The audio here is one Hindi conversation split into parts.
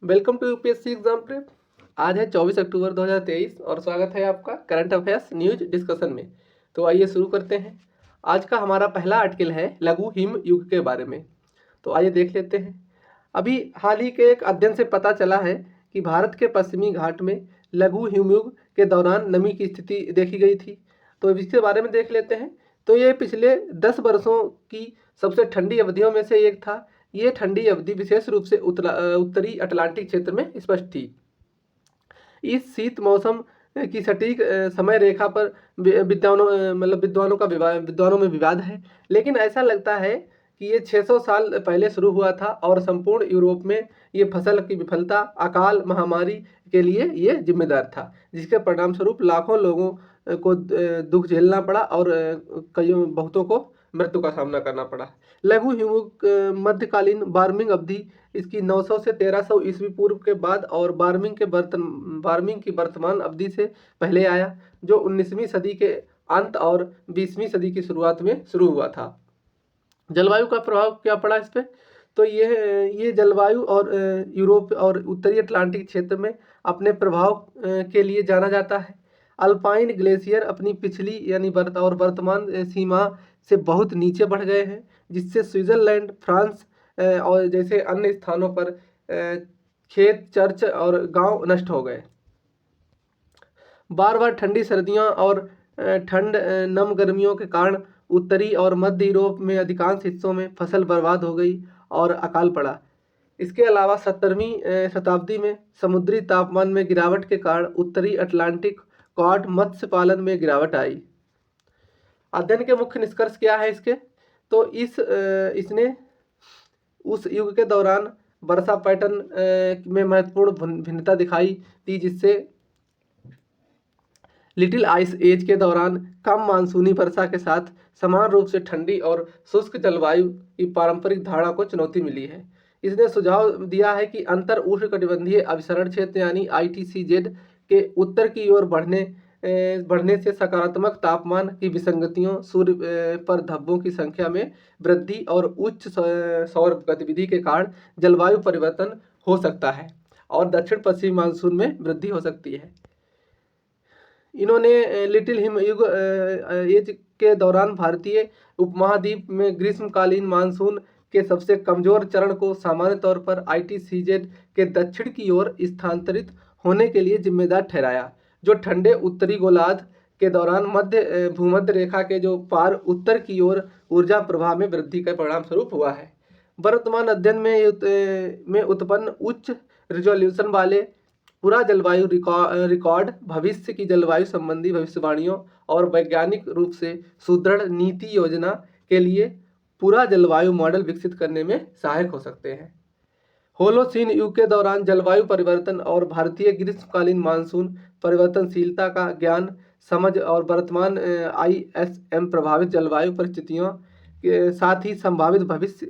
Welcome to UPSC exam prep. आज है 24 अक्टूबर 2023 और स्वागत है आपका करंट अफेयर्स न्यूज डिस्कशन में। तो आइए शुरू करते हैं। आज का हमारा पहला आर्टिकल है लघु हिम युग के बारे में। तो आइए देख लेते हैं। अभी हाल ही के एक अध्ययन से पता चला है कि भारत के पश्चिमी घाट में लघु हिमयुग के दौरान नमी की स्थिति देखी गई थी। तो इसके बारे में देख लेते हैं। तो ये पिछले 10 वर्षों की सबसे ठंडी अवधियों में से एक था। ये ठंडी अवधि विशेष रूप से उत्तरी अटलांटिक क्षेत्र में स्पष्ट थी। इस शीत मौसम की सटीक समय रेखा पर विद्वानों में विवाद है, लेकिन ऐसा लगता है कि ये 600 साल पहले शुरू हुआ था और संपूर्ण यूरोप में ये फसल की विफलता, अकाल, महामारी के लिए ये जिम्मेदार था, जिसके परिणाम स्वरूप लाखों लोगों को दुख झेलना पड़ा और कईयों बहुतों को मृत्यु का सामना करना पड़ा। लघु हिमयुग मध्यकालीन वार्मिंग अवधि इसकी 900 से 1300 ईस्वी पूर्व के बाद और वार्मिंग की वर्तमान अवधि से पहले आया, जो 19वीं सदी के अंत और 20वीं सदी की शुरुआत में शुरू हुआ था। जलवायु का प्रभाव क्या पड़ा इस पे? तो ये जलवायु और यूरोप और उत्तरी अटलांटिक क्षेत्र में अपने प्रभाव के लिए जाना जाता है। अल्पाइन ग्लेशियर अपनी पिछली और वर्तमान सीमा से बहुत नीचे बढ़ गए हैं, जिससे स्विट्जरलैंड, फ्रांस और जैसे अन्य स्थानों पर खेत, चर्च और गांव नष्ट हो गए। बार बार ठंडी सर्दियां और ठंड नम गर्मियों के कारण उत्तरी और मध्य यूरोप में अधिकांश हिस्सों में फसल बर्बाद हो गई और अकाल पड़ा। इसके अलावा 17वीं शताब्दी में समुद्री तापमान में गिरावट के कारण उत्तरी अटलांटिक कॉड मत्स्य पालन में गिरावट आई। अध्ययन के मुख्य निष्कर्ष क्या है इसके? तो इसने उस युग के दौरान वर्षा पैटर्न में महत्वपूर्ण भिन्नता दिखाई दी, जिससे लिटिल आइस एज के दौरान कम मानसूनी वर्षा के साथ समान रूप से ठंडी और शुष्क जलवायु की पारंपरिक धारणा को चुनौती मिली है। इसने सुझाव दिया है कि अंतर उष्णकटिबंधीय अभिसरण क्षेत्र ITCZ के उत्तर की ओर बढ़ने से सकारात्मक तापमान की विसंगतियों, सूर्य पर धब्बों की संख्या में वृद्धि और उच्च सौर गतिविधि के कारण जलवायु परिवर्तन हो सकता है और दक्षिण पश्चिमी मानसून में वृद्धि हो सकती है। इन्होंने लिटिल हिमयुग एज के दौरान भारतीय उपमहाद्वीप में ग्रीष्मकालीन मानसून के सबसे कमजोर चरण को सामान्य तौर पर ITCZ के दक्षिण की ओर स्थानांतरित होने के लिए जिम्मेदार ठहराया, जो ठंडे उत्तरी गोलार्ध के दौरान भूमध्य रेखा के जो पार उत्तर की ओर ऊर्जा प्रवाह में वृद्धि का परिणाम स्वरूप हुआ है। वर्तमान अध्ययन में उत्पन्न उच्च रिजोल्यूशन वाले पूरा जलवायु रिकॉर्ड भविष्य की जलवायु संबंधी भविष्यवाणियों और वैज्ञानिक रूप से सुदृढ़ नीति योजना के लिए पूरा जलवायु मॉडल विकसित करने में सहायक हो सकते हैं। होलोसीन युग के दौरान जलवायु परिवर्तन और भारतीय ग्रीष्मकालीन मानसून परिवर्तनशीलता का ज्ञान समझ और वर्तमान ISM प्रभावित जलवायु परिस्थितियों के साथ ही संभावित भविष्य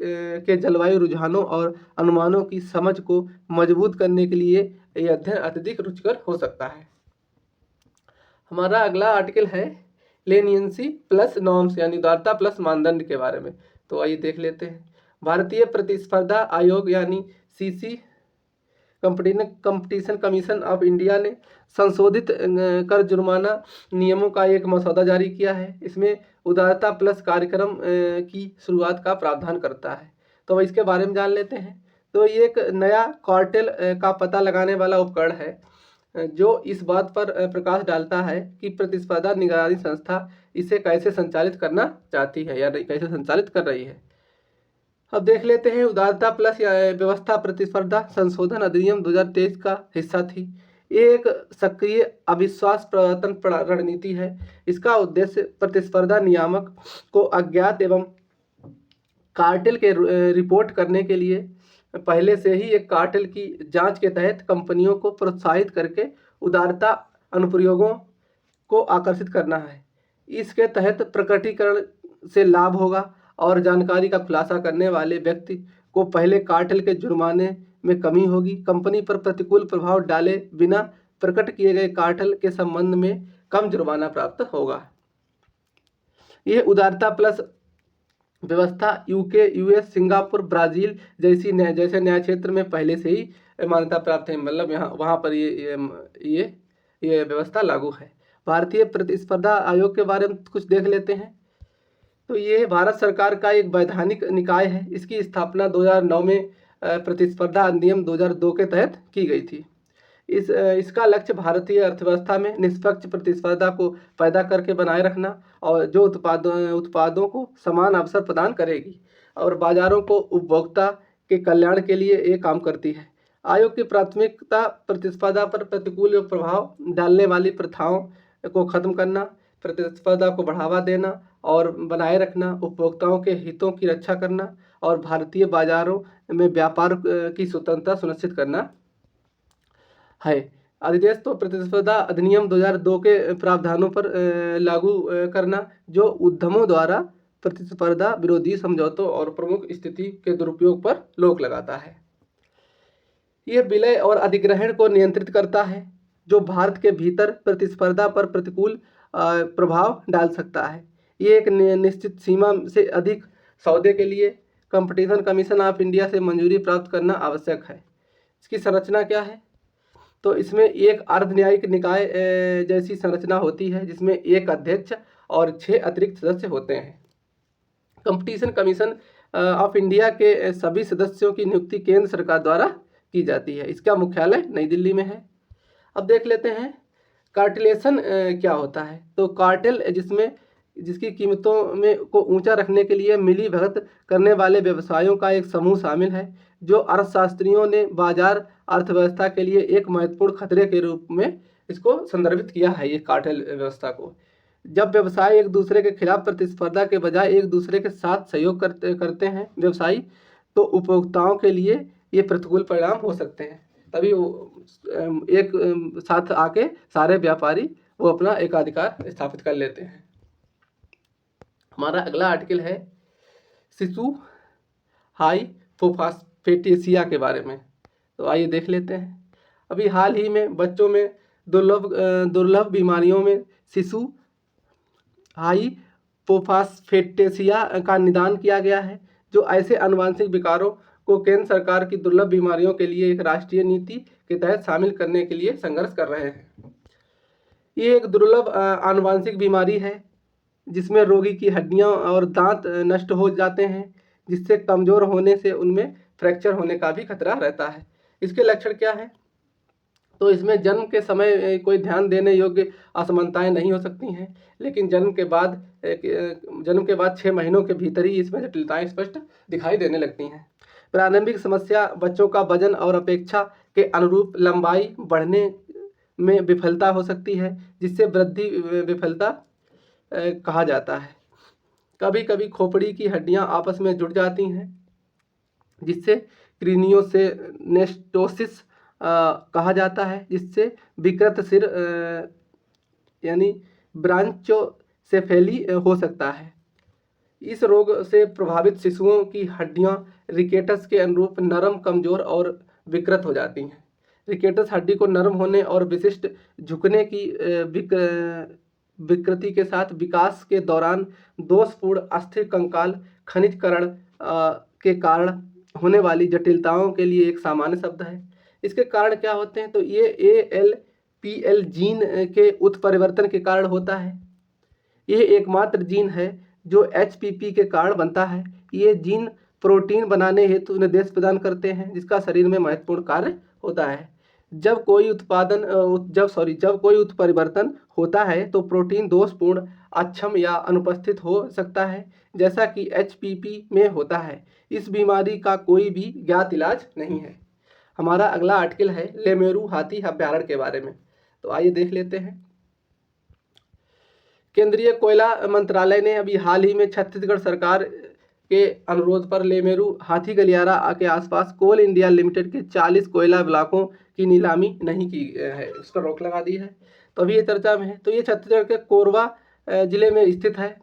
के जलवायु रुझानों और अनुमानों की समझ को मजबूत करने के लिए यह अध्ययन अत्यधिक रुचिकर हो सकता है। हमारा अगला आर्टिकल है लेनियंसी प्लस नॉर्म्स उदारता प्लस मानदंड के बारे में। तो आइए देख लेते हैं। भारतीय प्रतिस्पर्धा आयोग CC competition commission of India ने संशोधित कर जुर्माना नियमों का एक मसौदा जारी किया है। इसमें उदारता प्लस कार्यक्रम की शुरुआत का प्रावधान करता है। तो इसके बारे में जान लेते हैं। तो ये एक नया कार्टेल का पता लगाने वाला उपकरण है, जो इस बात पर प्रकाश डालता है कि प्रतिस्पर्धा निगरानी संस्था इसे कैसे संचालित करना चाहती है या कैसे संचालित कर रही है। अब देख लेते हैं। उदारता प्लस व्यवस्था प्रतिस्पर्धा संशोधन अधिनियम 2023 का हिस्सा थी। ये एक सक्रिय अविश्वास प्रवर्तन रणनीति है। इसका उद्देश्य प्रतिस्पर्धा नियामक को अज्ञात एवं कार्टेल के रिपोर्ट करने के लिए पहले से ही एक कार्टेल की जांच के तहत कंपनियों को प्रोत्साहित करके उदारता अनुप्रयोगों को आकर्षित करना है। इसके तहत प्रकटीकरण से लाभ होगा और जानकारी का खुलासा करने वाले व्यक्ति को पहले कार्टेल के जुर्माने में कमी होगी। कंपनी पर प्रतिकूल प्रभाव डाले बिना प्रकट किए गए कार्टेल के संबंध में कम जुर्माना प्राप्त होगा। यह उदारता प्लस व्यवस्था UK, US, सिंगापुर, ब्राजील जैसे न्याय क्षेत्र में पहले से ही मान्यता प्राप्त है, मतलब यहाँ वहाँ पर ये व्यवस्था लागू है। भारतीय प्रतिस्पर्धा आयोग के बारे में कुछ देख लेते हैं। तो ये भारत सरकार का एक वैधानिक निकाय है। इसकी स्थापना 2009 में प्रतिस्पर्धा अधिनियम 2002 के तहत की गई थी। इसका लक्ष्य भारतीय अर्थव्यवस्था में निष्पक्ष प्रतिस्पर्धा को पैदा करके बनाए रखना और जो उत्पादों को समान अवसर प्रदान करेगी और बाजारों को उपभोक्ता के कल्याण के लिए ये काम करती है। आयोग की प्राथमिकता प्रतिस्पर्धा पर प्रतिकूल प्रभाव डालने वाली प्रथाओं को खत्म करना, प्रतिस्पर्धा को बढ़ावा देना और बनाए रखना, उपभोक्ताओं के हितों की रक्षा करना और भारतीय बाजारों में व्यापार की स्वतंत्रता सुनिश्चित करना है। अधिदेश तो प्रतिस्पर्धा अधिनियम 2002 के प्रावधानों पर लागू करना, जो उद्यमों द्वारा प्रतिस्पर्धा विरोधी समझौतों और प्रमुख स्थिति के दुरुपयोग पर रोक लगाता है। यह विलय और अधिग्रहण को नियंत्रित करता है, जो भारत के भीतर प्रतिस्पर्धा पर प्रतिकूल प्रभाव डाल सकता है। ये एक निश्चित सीमा से अधिक सौदे के लिए कंपटीशन कमीशन ऑफ इंडिया से मंजूरी प्राप्त करना आवश्यक है। इसकी संरचना क्या है? तो इसमें एक अर्ध न्यायिक निकाय जैसी संरचना होती है, जिसमें एक अध्यक्ष और 6 अतिरिक्त सदस्य होते हैं। कंपटीशन कमीशन ऑफ इंडिया के सभी सदस्यों की नियुक्ति केंद्र सरकार द्वारा की जाती है। इसका मुख्यालय नई दिल्ली में है। अब देख लेते हैं कार्टेलेशन क्या होता है। तो कार्टेल जिसकी कीमतों में को ऊंचा रखने के लिए मिली भगत करने वाले व्यवसायों का एक समूह शामिल है, जो अर्थशास्त्रियों ने बाजार अर्थव्यवस्था के लिए एक महत्वपूर्ण खतरे के रूप में इसको संदर्भित किया है। ये कार्टेल व्यवस्था को, जब व्यवसाय एक दूसरे के खिलाफ प्रतिस्पर्धा के बजाय एक दूसरे के साथ सहयोग करते हैं व्यवसायी, तो उपभोक्ताओं के लिए ये प्रतिकूल परिणाम हो सकते हैं। तभी वो एक साथ आके सारे व्यापारी वो अपना एकाधिकार स्थापित कर लेते हैं। हमारा अगला आर्टिकल है शिशु हाइपोफॉस्फेटेसिया के बारे में। तो आइए देख लेते हैं। अभी हाल ही में बच्चों में दुर्लभ बीमारियों में शिशु हाइपोफॉस्फेटेसिया का निदान किया गया है, जो ऐसे आनुवंशिक विकारों को केंद्र सरकार की दुर्लभ बीमारियों के लिए एक राष्ट्रीय नीति के तहत शामिल करने के लिए संघर्ष कर रहे हैं। ये एक दुर्लभ आनुवंशिक बीमारी है जिसमें रोगी की हड्डियां और दांत नष्ट हो जाते हैं, जिससे कमजोर होने से उनमें फ्रैक्चर होने का भी खतरा रहता है। इसके लक्षण क्या है? तो इसमें जन्म के समय कोई ध्यान देने योग्य असमानताएं नहीं हो सकती हैं, लेकिन जन्म के बाद 6 महीनों के भीतर ही इसमें जटिलताएं स्पष्ट दिखाई देने लगती हैं। प्रारंभिक समस्या बच्चों का वजन और अपेक्षा के अनुरूप लंबाई बढ़ने में विफलता हो सकती है, जिससे वृद्धि विफलता कहा जाता है। कभी कभी खोपड़ी की हड्डियां आपस में जुड़ जाती हैं, जिससे क्रीनियोसेनेस्टोसिस कहा जाता है, जिससे विकृत सिर यानी ब्रांचोसेफेली हो सकता है। इस रोग से प्रभावित शिशुओं की हड्डियां रिकेटस के अनुरूप नरम, कमजोर और विकृत हो जाती हैं। रिकेटस हड्डी को नरम होने और विशिष्ट झुकने की विकृति के साथ विकास के दौरान दोषपूर्ण अस्थिर कंकाल खनिजकरण के कारण होने वाली जटिलताओं के लिए एक सामान्य शब्द है। इसके कारण क्या होते हैं? तो ये ALPL जीन के उत्परिवर्तन के कारण होता है। ये एकमात्र जीन है जो HPP के कारण बनता है। ये जीन प्रोटीन बनाने हेतु निर्देश प्रदान करते हैं, जिसका शरीर में महत्वपूर्ण कार्य होता है। जब कोई उत्परिवर्तन होता है तो प्रोटीन दोषपूर्ण, अक्षम या अनुपस्थित हो सकता है, जैसा कि HPP में होता है। इस बीमारी का कोई भी ज्ञात इलाज नहीं है। हमारा अगला आर्टिकल है लेमेरू हाथी अभ्यारण्य के बारे में। तो आइए देख लेते हैं। केंद्रीय कोयला मंत्रालय ने अभी हाल ही में छत्तीसगढ़ सरकार के अनुरोध पर लेमेरू हाथी गलियारा के आसपास कोल इंडिया लिमिटेड के 40 कोयला ब्लॉकों की नीलामी नहीं की है, उस पर रोक लगा दी है। तो अभी ये चर्चा में है। तो ये छत्तीसगढ़ के कोरबा जिले में स्थित है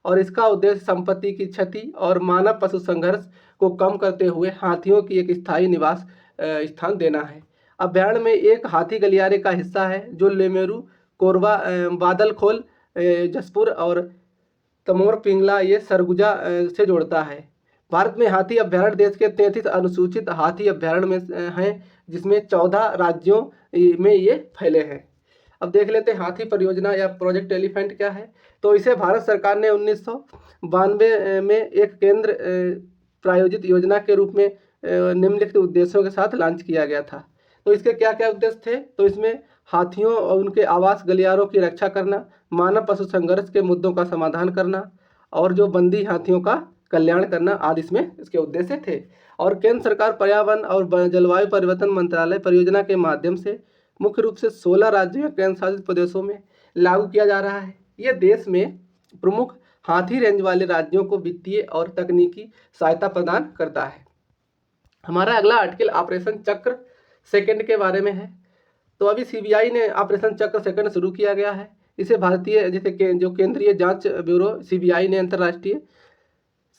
और इसका उद्देश्य संपत्ति की क्षति और मानव पशु संघर्ष को कम करते हुए हाथियों की एक स्थायी निवास स्थान देना है। अभ्यारण्य में एक हाथी गलियारे का हिस्सा है जो लेमेरू, कोरबा, बादलखोल, जसपुर और तमोर पिंगला ये सरगुजा से जोड़ता है। भारत में हाथी अभ्यारण्य देश के 33 अनुसूचित हाथी अभ्यारण्य में हैं, जिसमें 14 राज्यों में ये फैले हैं। अब देख लेते हैं हाथी परियोजना या प्रोजेक्ट एलिफेंट क्या है। तो इसे भारत सरकार ने 1992 में एक केंद्र प्रायोजित योजना के रूप में निम्नलिखित उद्देश्यों के साथ लॉन्च किया गया था। तो इसके क्या क्या उद्देश्य थे? तो इसमें हाथियों और उनके आवास गलियारों की रक्षा करना, मानव पशु संघर्ष के मुद्दों का समाधान करना और जो बंदी हाथियों का कल्याण करना आदि इसमें इसके उद्देश्य थे। और केंद्र सरकार पर्यावरण और जलवायु परिवर्तन मंत्रालय परियोजना के माध्यम से मुख्य रूप से 16 राज्यों या केंद्र शासित प्रदेशों में लागू किया जा रहा है। यह देश में प्रमुख हाथी रेंज वाले राज्यों को वित्तीय और तकनीकी सहायता प्रदान करता है। हमारा अगला आर्टिकल ऑपरेशन चक्र सेकंड के बारे में है। तो अभी सीबीआई ने ऑपरेशन चक्र सेकंड शुरू किया गया है। इसे भारतीय जैसे जो केंद्रीय जांच ब्यूरो सीबीआई ने अंतर्राष्ट्रीय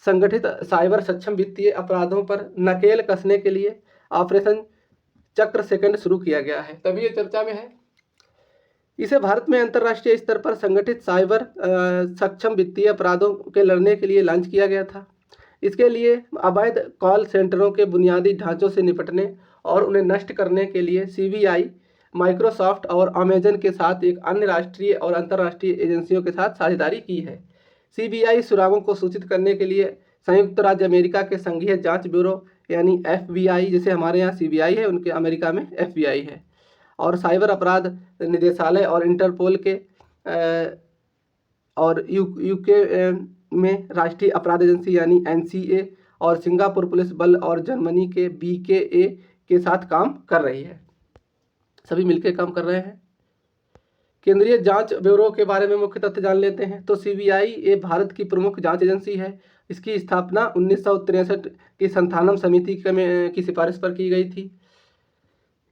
संगठित साइबर सक्षम वित्तीय अपराधों पर नकेल कसने के लिए ऑपरेशन चक्र सेकंड शुरू किया गया है, तभी ये चर्चा में है। इसे भारत में अंतर्राष्ट्रीय स्तर पर संगठित साइबर सक्षम वित्तीय अपराधों के लड़ने के लिए लॉन्च किया गया था। इसके लिए अवैध कॉल सेंटरों के बुनियादी ढांचों से निपटने और उन्हें नष्ट करने के लिए सीबीआई माइक्रोसॉफ्ट और अमेजन के साथ एक अन्य राष्ट्रीय और अंतर्राष्ट्रीय एजेंसियों के साथ साझेदारी की है। सीबीआई सुरागों को सूचित करने के लिए संयुक्त राज्य अमेरिका के संघीय जांच ब्यूरो यानी एफबीआई, जैसे हमारे यहाँ सीबीआई है उनके अमेरिका में एफबीआई है, और साइबर अपराध निदेशालय और इंटरपोल के और यूके में राष्ट्रीय अपराध एजेंसी यानी एनसीए और सिंगापुर पुलिस बल और जर्मनी के बीकेए के साथ काम कर रही है। सभी मिलकर काम कर रहे हैं। केंद्रीय जांच ब्यूरो के बारे में मुख्य तथ्य जान लेते हैं। तो सीबीआई ये भारत की प्रमुख जांच एजेंसी है। इसकी स्थापना 1963 की संथानम समिति की सिफारिश पर की गई थी।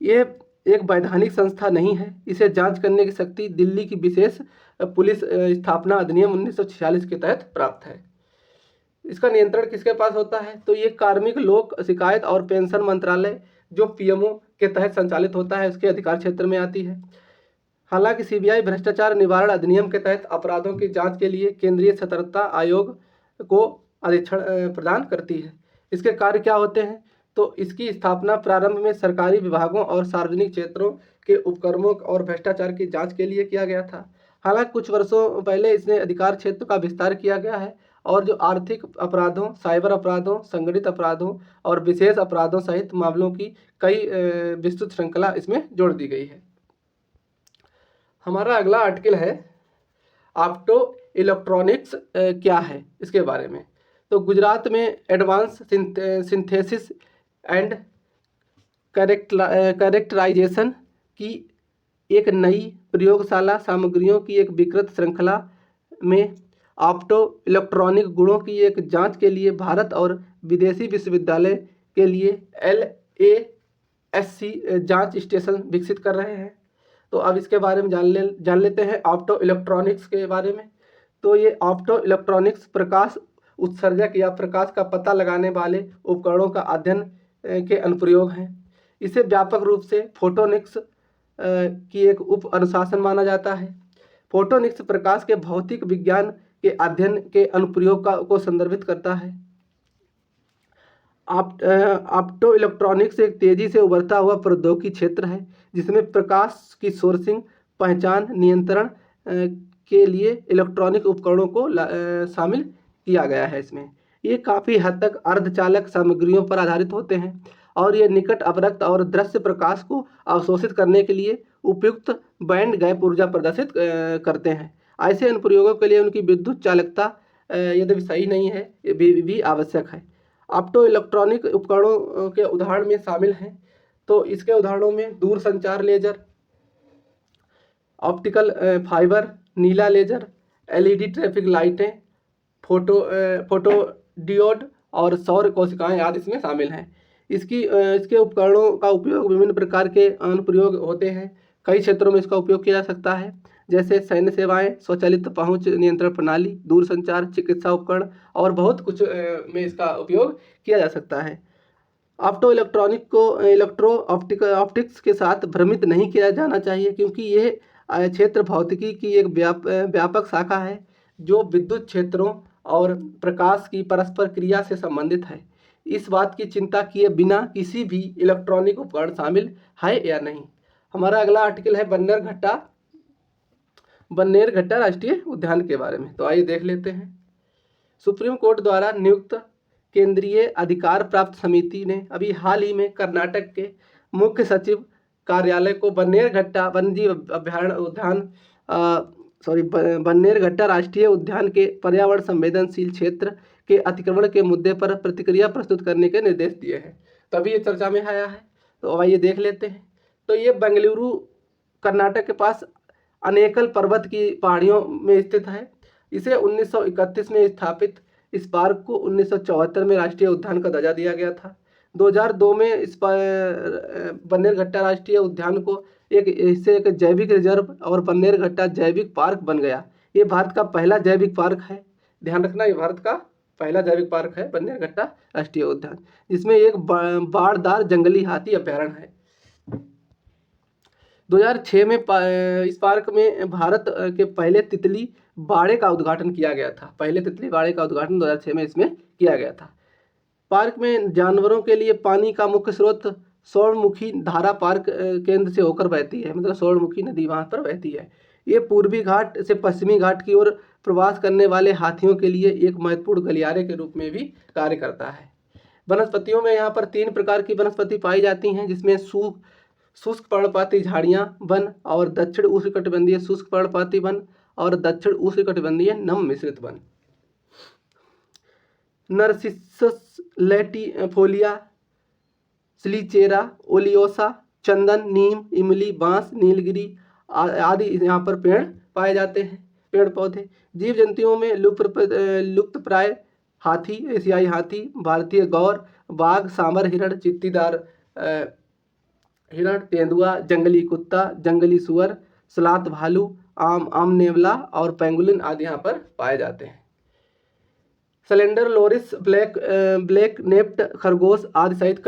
ये एक वैधानिक संस्था नहीं है। इसे जांच करने की शक्ति दिल्ली की विशेष पुलिस स्थापना अधिनियम 1946 के तहत प्राप्त है। इसका नियंत्रण किसके पास होता है? तो ये कार्मिक लोक शिकायत और पेंशन मंत्रालय जो पीएमओ के तहत संचालित होता है उसके अधिकार क्षेत्र में आती है। हालांकि सीबीआई भ्रष्टाचार निवारण अधिनियम के तहत अपराधों की जांच के लिए केंद्रीय सतर्कता आयोग को अधीक्षण प्रदान करती है। इसके कार्य क्या होते हैं? तो इसकी स्थापना प्रारंभ में सरकारी विभागों और सार्वजनिक क्षेत्रों के उपक्रमों और भ्रष्टाचार की जांच के लिए किया गया था। हालांकि कुछ वर्षों पहले इसने अधिकार क्षेत्र का विस्तार किया गया है और जो आर्थिक अपराधों, साइबर अपराधों, संगठित अपराधों और विशेष अपराधों सहित मामलों की कई विस्तृत श्रृंखला इसमें जोड़ दी गई है। हमारा अगला आर्टिकल है ऑप्टो इलेक्ट्रॉनिक्स क्या है इसके बारे में। तो गुजरात में एडवांस सिंथेसिस एंड कैरेक्टराइजेशन की एक नई प्रयोगशाला सामग्रियों की एक विकृत श्रृंखला में ऑप्टो इलेक्ट्रॉनिक गुणों की एक जांच के लिए भारत और विदेशी विश्वविद्यालय के लिए LASC जांच स्टेशन विकसित कर रहे हैं। तो अब इसके बारे में जान लेते हैं ऑप्टो इलेक्ट्रॉनिक्स के बारे में। तो ये ऑप्टो इलेक्ट्रॉनिक्स प्रकाश उत्सर्जक या प्रकाश का पता लगाने वाले उपकरणों का अध्ययन के अनुप्रयोग हैं। इसे व्यापक रूप से फोटोनिक्स की एक उप अनुशासन माना जाता है। फोटोनिक्स प्रकाश के भौतिक विज्ञान के अध्ययन के अनुप्रयोग को संदर्भित करता है। ऑप्टो इलेक्ट्रॉनिक्स एक तेजी से उभरता हुआ प्रौद्योगिकी क्षेत्र है जिसमें प्रकाश की सोर्सिंग, पहचान, नियंत्रण के लिए इलेक्ट्रॉनिक उपकरणों को शामिल किया गया है। इसमें ये काफ़ी हद तक अर्धचालक सामग्रियों पर आधारित होते हैं और ये निकट अपरक्त और दृश्य प्रकाश को अवशोषित करने के लिए उपयुक्त बैंड गैप ऊर्जा प्रदर्शित करते हैं। ऐसे अनुप्रयोगों के लिए उनकी विद्युत चालकता यदि सही नहीं है भी आवश्यक है। ऑप्टो इलेक्ट्रॉनिक उपकरणों के उदाहरण में शामिल हैं। तो इसके उदाहरणों में दूर संचार लेजर, ऑप्टिकल फाइबर, नीला लेजर, LED ट्रैफिक लाइटें, फोटो डियोड और सौर कोशिकाएं आदि इसमें शामिल हैं। इसके उपकरणों का उपयोग विभिन्न प्रकार के अनुप्रयोग होते हैं। कई क्षेत्रों में इसका उपयोग किया जा सकता है जैसे सैन्य सेवाएं, स्वचालित पहुंच नियंत्रण प्रणाली, दूर संचार, चिकित्सा उपकरण और बहुत कुछ में इसका उपयोग किया जा सकता है। ऑप्टो इलेक्ट्रॉनिक को ऑप्टिक्स के साथ भ्रमित नहीं किया जाना चाहिए क्योंकि यह क्षेत्र भौतिकी की एक व्यापक शाखा है जो विद्युत क्षेत्रों और प्रकाश की परस्पर क्रिया से संबंधित है। इस बात की चिंता किए बिना किसी भी इलेक्ट्रॉनिक उपकरण शामिल है या नहीं। हमारा अगला आर्टिकल है बन्नेरघट्टा राष्ट्रीय उद्यान के बारे में। तो आइए देख लेते हैं। सुप्रीम कोर्ट द्वारा नियुक्त केंद्रीय अधिकार प्राप्त समिति ने अभी हाल ही में कर्नाटक के मुख्य सचिव कार्यालय को बन्नेरघट्टा वन्यजीव अभयारण्य उद्यान बन्नेरघट्टा राष्ट्रीय उद्यान के पर्यावरण संवेदनशील क्षेत्र के अतिक्रमण के मुद्दे पर प्रतिक्रिया प्रस्तुत करने के निर्देश दिए हैं। तभी ये चर्चा में आया है। तो आइए देख लेते हैं। तो ये बेंगलुरु कर्नाटक के पास अनेकल पर्वत की पहाड़ियों में स्थित है। इसे 1931 में स्थापित इस पार्क को 1974 में राष्ट्रीय उद्यान का दर्जा दिया गया था। 2002 में इस बन्नेरघट्टा राष्ट्रीय उद्यान को एक इससे एक जैविक रिजर्व और बन्नेरघट्टा जैविक पार्क बन गया। ये भारत का पहला जैविक पार्क है। ध्यान रखना, ये भारत का पहला जैविक पार्क है बन्नेरघट्टा राष्ट्रीय उद्यान, जिसमें एक बाड़दार जंगली हाथी अभयारण्य है। 2006 में इस पार्क में भारत के पहले तितली बाड़े का उद्घाटन किया गया था। पहले तितली बाड़े का उद्घाटन 2006 में इसमें किया गया था। पार्क में जानवरों के लिए पानी का मुख्य स्रोत स्वर्णमुखी धारा पार्क केंद्र से होकर बहती है, मतलब स्वर्णमुखी नदी वहाँ पर बहती है। ये पूर्वी घाट से पश्चिमी घाट की ओर प्रवास करने वाले हाथियों के लिए एक महत्वपूर्ण गलियारे के रूप में भी कार्य करता है। वनस्पतियों में यहाँ पर 3 प्रकार की वनस्पति पाई जाती हैं, जिसमें शुष्क पर्णपाती झाड़ियाँ वन और दक्षिण उष्णकटिबंधीय शुष्क पर्णपाती वन और दक्षिण उष्णकटिबंधीय नम मिश्रित वन। नरसिसस लैटिफोलिया, स्लीचेरा, ओलियोसा, चंदन, नीम, इमली, बांस, नीलगिरी आदि यहाँ पर पेड़ पाए जाते हैं, पेड़ पौधे। जीव जंतुओं में लुप्त प्राय हाथी, एशियाई हाथी, भारतीय गौर, बाघ, सांबर हिरण, चित्तीदार हिरण, तेंदुआ, जंगली कुत्ता, जंगली सुअर, सलात भालू, आम नेवला और पेंगुलिन आदि यहाँ पर पाए जाते हैं। सिलेंडर लोरिस, ब्लैक नेप्ड खरगोश आदि सहित